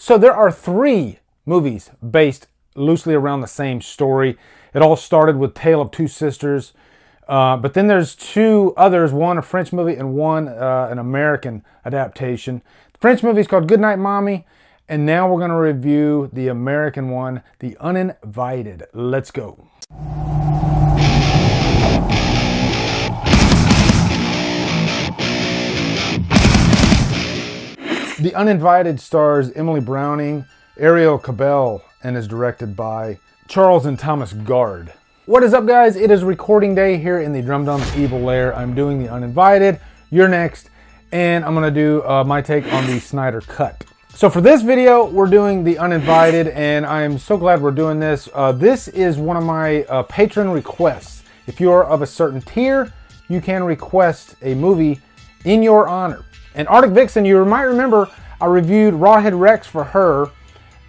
So there are 3 movies based loosely around the same story. It all started with Tale of Two Sisters, but then there's 2 others, one a French movie and one an American adaptation. The French movie is called Goodnight Mommy, and now we're going to review the American one, The Uninvited. Let's go. The Uninvited stars Emily Browning, Ariel Cabell, and is directed by Charles and Thomas Gard. What is up, guys? It is recording day here in the Drumdums Evil Lair. I'm doing The Uninvited. You're next, and I'm going to do my take on the Snyder Cut. So for this video, we're doing The Uninvited, and I'm so glad we're doing this. This is one of my patron requests. If you're of a certain tier, you can request a movie in your honor. And Arctic Vixen, you might remember, I reviewed Rawhead Rex for her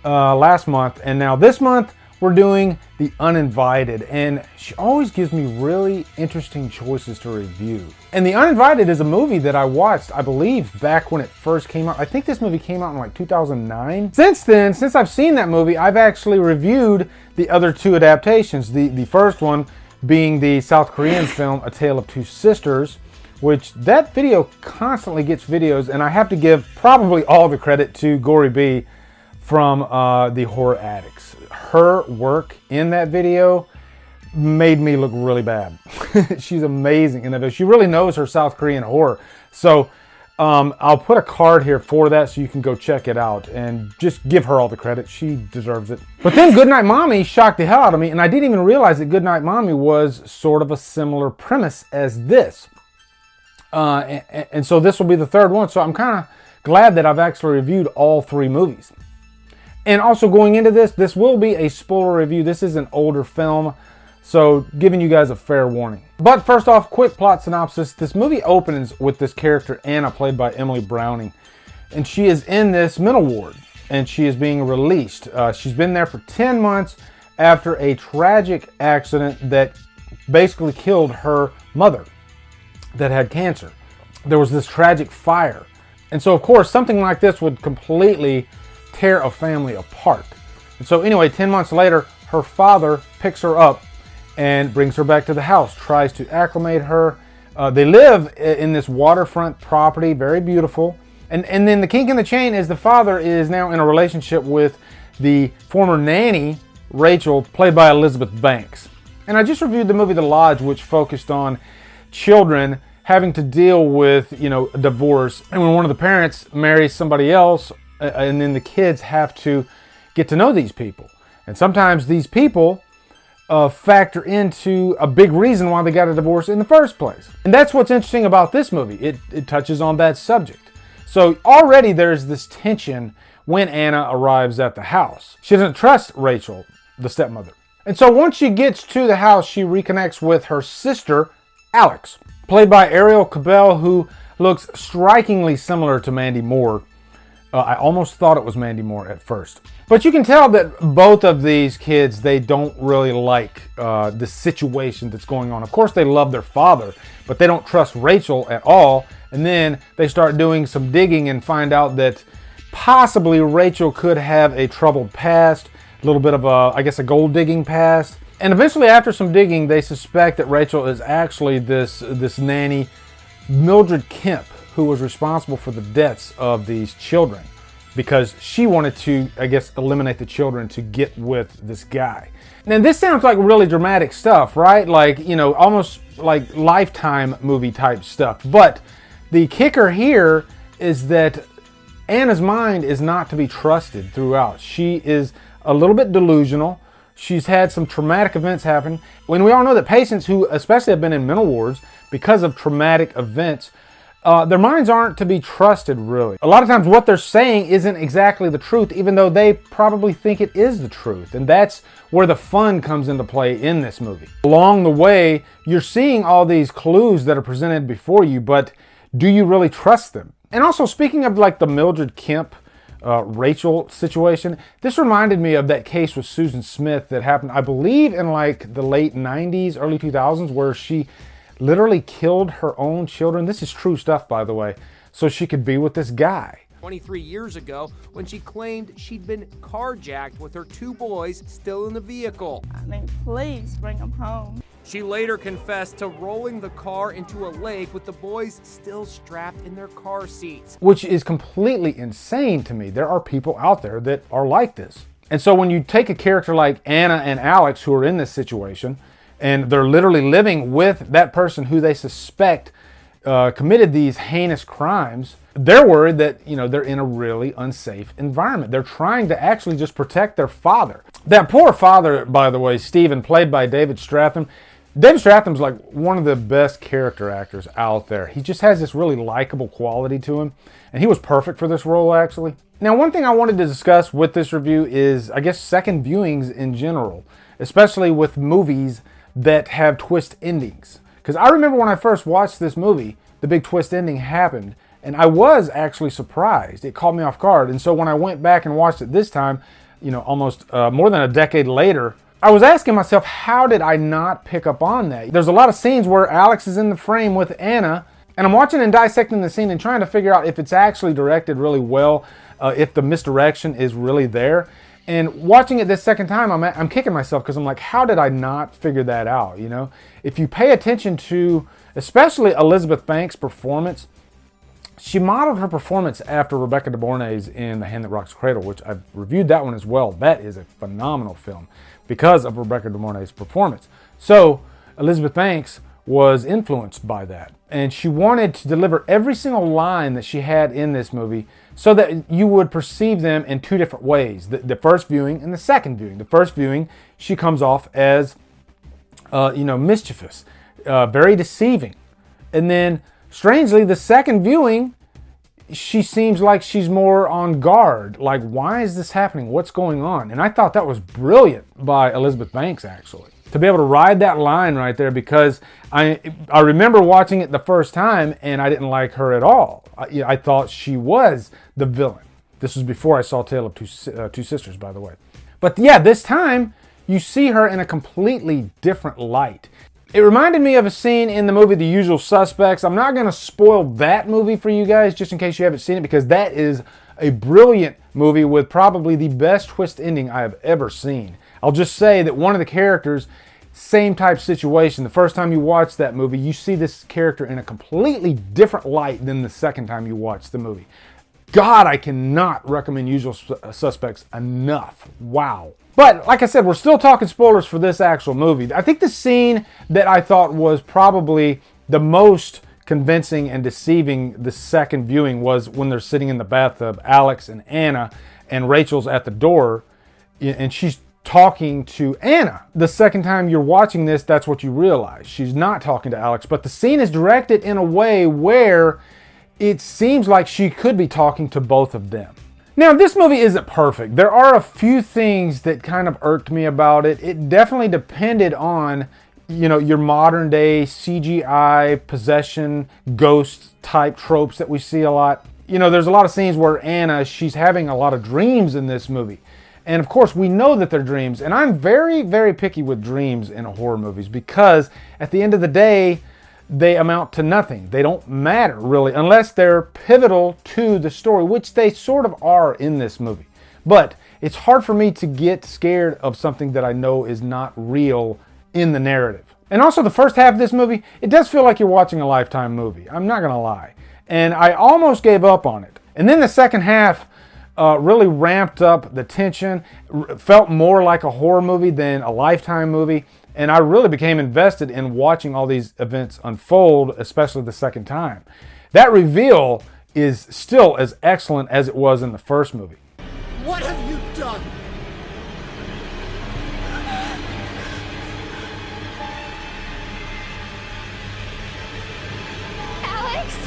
last month, and now this month we're doing The Uninvited, and she always gives me really interesting choices to review. And The Uninvited is a movie that I watched, I believe, back when it first came out. I think this movie came out in like 2009. Since then, since I've seen that movie, I've actually reviewed the other 2 adaptations. The first one being the South Korean film A Tale of Two Sisters, which that video constantly gets videos, and I have to give probably all the credit to Gory B from the Horror Addicts. Her work in that video made me look really bad. She's amazing in that video. She really knows her South Korean horror. So I'll put a card here for that so you can go check it out and just give her all the credit. She deserves it. But then Goodnight Mommy shocked the hell out of me, and I didn't even realize that Goodnight Mommy was sort of a similar premise as this. And so this will be the 3rd one, so I'm kind of glad that I've actually reviewed all 3 movies. And also going into this will be a spoiler review. This is an older film, so giving you guys a fair warning. But first off, quick plot synopsis. This movie opens with this character, Anna, played by Emily Browning. And she is in this mental ward, and she is being released. She's been there for 10 months after a tragic accident that basically killed her mother that had cancer. There was this tragic fire. And so, of course, something like this would completely tear a family apart. And so anyway, 10 months later, her father picks her up and brings her back to the house, tries to acclimate her. They live in this waterfront property, very beautiful. And then the kink in the chain is the father is now in a relationship with the former nanny, Rachel, played by Elizabeth Banks. And I just reviewed the movie The Lodge, which focused on children having to deal with, a divorce, and when one of the parents marries somebody else, and then the kids have to get to know these people. And sometimes these people factor into a big reason why they got a divorce in the first place. And that's what's interesting about this movie. It touches on that subject. So already there's this tension when Anna arrives at the house. She doesn't trust Rachel, the stepmother. And so once she gets to the house, she reconnects with her sister, Alex, played by Ariel Cabell, who looks strikingly similar to Mandy Moore. I almost thought it was Mandy Moore at first. But you can tell that both of these kids, they don't really like the situation that's going on. Of course, they love their father, but they don't trust Rachel at all. And then they start doing some digging and find out that possibly Rachel could have a troubled past, a little bit of a gold digging past. And eventually, after some digging, they suspect that Rachel is actually this nanny, Mildred Kemp, who was responsible for the deaths of these children because she wanted to, eliminate the children to get with this guy. Now, this sounds like really dramatic stuff, right? Like, almost like Lifetime movie type stuff. But the kicker here is that Anna's mind is not to be trusted throughout. She is a little bit delusional. She's had some traumatic events happen. When we all know that patients who especially have been in mental wards because of traumatic events, their minds aren't to be trusted, really. A lot of times what they're saying isn't exactly the truth, even though they probably think it is the truth. And that's where the fun comes into play in this movie. Along the way, you're seeing all these clues that are presented before you, but do you really trust them? And also, speaking of like the Mildred Kemp Rachel situation, this reminded me of that case with Susan Smith that happened, I believe, in like the late 90s, early 2000s, where she literally killed her own children. This is true stuff, by the way, so she could be with this guy. 23 years ago when she claimed she'd been carjacked with her 2 boys still in the vehicle. I mean, please bring them home. She later confessed to rolling the car into a lake with the boys still strapped in their car seats. Which is completely insane to me. There are people out there that are like this. And so when you take a character like Anna and Alex who are in this situation, and they're literally living with that person who they suspect committed these heinous crimes, they're worried that, they're in a really unsafe environment. They're trying to actually just protect their father. That poor father, by the way, Stephen, played by David Strathairn. David Strathairn's like one of the best character actors out there. He just has this really likable quality to him, and he was perfect for this role, actually. Now, one thing I wanted to discuss with this review is, I guess, second viewings in general, especially with movies that have twist endings. Because I remember when I first watched this movie, the big twist ending happened, and I was actually surprised. It caught me off guard. And so when I went back and watched it this time, almost more than a decade later, I was asking myself, how did I not pick up on that? There's a lot of scenes where Alex is in the frame with Anna, and I'm watching and dissecting the scene and trying to figure out if it's actually directed really well, if the misdirection is really there. And watching it this second time, I'm kicking myself because I'm like, how did I not figure that out? If you pay attention to, especially Elizabeth Banks' performance, she modeled her performance after Rebecca De Mornay's in The Hand That Rocks the Cradle, which I've reviewed that one as well. That is a phenomenal film because of Rebecca De Mornay's performance. So Elizabeth Banks was influenced by that, and she wanted to deliver every single line that she had in this movie so that you would perceive them in 2 different ways, the first viewing and the second viewing. The first viewing, she comes off as mischievous, very deceiving, and then strangely, the second viewing, she seems like she's more on guard. Like, why is this happening? What's going on? And I thought that was brilliant by Elizabeth Banks, actually, to be able to ride that line right there, because I remember watching it the first time and I didn't like her at all. I thought she was the villain. This was before I saw Tale of Two Sisters, by the way. But yeah, this time you see her in a completely different light. It reminded me of a scene in the movie The Usual Suspects. I'm not going to spoil that movie for you guys just in case you haven't seen it, because that is a brilliant movie with probably the best twist ending I have ever seen. I'll just say that one of the characters, same type situation. The first time you watch that movie, you see this character in a completely different light than the second time you watch the movie. God, I cannot recommend Usual Suspects enough. Wow. But like I said, we're still talking spoilers for this actual movie. I think the scene that I thought was probably the most convincing and deceiving the second viewing was when they're sitting in the bathtub, Alex and Anna, and Rachel's at the door, and she's talking to Anna. The second time you're watching this, that's what you realize. She's not talking to Alex, but the scene is directed in a way where it seems like she could be talking to both of them. Now, this movie isn't perfect. There are a few things that kind of irked me about it. It definitely depended on, your modern day CGI, possession, ghost type tropes that we see a lot. There's a lot of scenes where Anna, she's having a lot of dreams in this movie. And of course, we know that they're dreams. And I'm very, very picky with dreams in horror movies because at the end of the day, they amount to nothing. They don't matter really unless they're pivotal to the story, which they sort of are in this movie. But it's hard for me to get scared of something that I know is not real in the narrative. And also the first half of this movie, it does feel like you're watching a Lifetime movie. I'm not gonna lie. And I almost gave up on it. And then the second half really ramped up the tension, felt more like a horror movie than a Lifetime movie. And I really became invested in watching all these events unfold, especially the second time. That reveal is still as excellent as it was in the first movie. What have you done? Alex?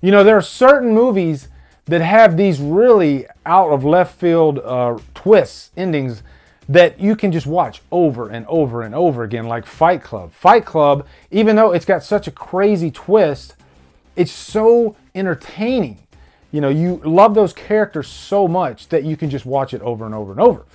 There are certain movies that have these really out of left field twists, endings that you can just watch over and over and over again, like Fight Club. Fight Club, even though it's got such a crazy twist, it's so entertaining. You love those characters so much that you can just watch it over and over and over.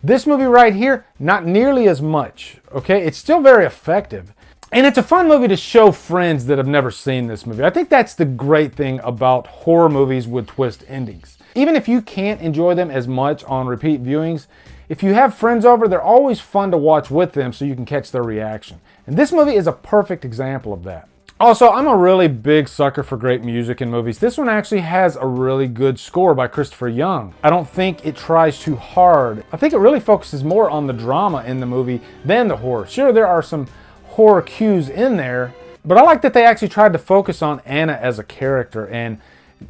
This movie right here, not nearly as much, okay? It's still very effective. And it's a fun movie to show friends that have never seen this movie. I think that's the great thing about horror movies with twist endings. Even if you can't enjoy them as much on repeat viewings, if you have friends over, they're always fun to watch with them so you can catch their reaction. And this movie is a perfect example of that. Also, I'm a really big sucker for great music in movies. This one actually has a really good score by Christopher Young. I don't think it tries too hard. I think it really focuses more on the drama in the movie than the horror. Sure, there are some horror cues in there, but I like that they actually tried to focus on Anna as a character and,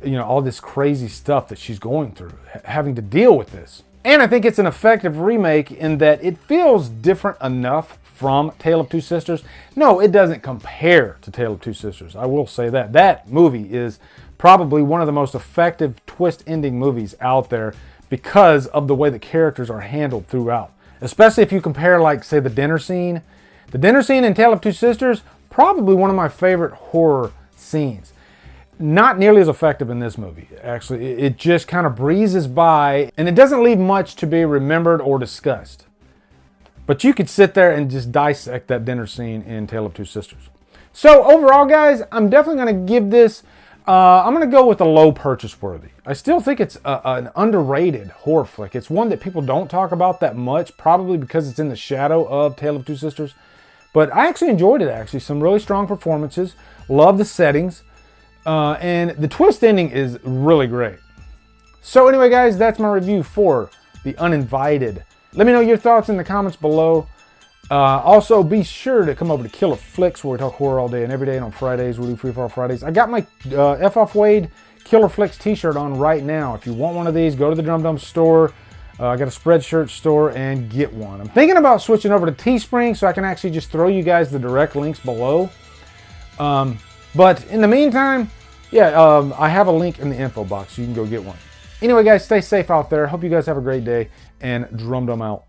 you know, all this crazy stuff that she's going through, having to deal with this. And I think it's an effective remake in that it feels different enough from Tale of Two Sisters. No, it doesn't compare to Tale of Two Sisters. I will say that. That movie is probably one of the most effective twist ending movies out there because of the way the characters are handled throughout. Especially if you compare, like, say, the dinner scene. The dinner scene in Tale of Two Sisters, probably one of my favorite horror scenes. Not nearly as effective in this movie, actually. It just kind of breezes by, and it doesn't leave much to be remembered or discussed. But you could sit there and just dissect that dinner scene in Tale of Two Sisters. So overall, guys, I'm definitely going to give this, I'm going to go with a low purchase worthy. I still think it's an underrated horror flick. It's one that people don't talk about that much, probably because it's in the shadow of Tale of Two Sisters. But I actually enjoyed it, actually. Some really strong performances. Love the settings. And the twist ending is really great. So anyway, guys, that's my review for The Uninvited. Let me know your thoughts in the comments below. Also, be sure to come over to Killer Flicks, where we talk horror all day and every day. And on Fridays, we do Free For All Fridays. I got my F Off Wade Killer Flicks t-shirt on right now. If you want one of these, go to the Drumdums store. I got a Spreadshirt store and get one. I'm thinking about switching over to Teespring so I can actually just throw you guys the direct links below. But in the meantime, yeah, I have a link in the info box so you can go get one. Anyway, guys, stay safe out there. Hope you guys have a great day, and Drumdum out.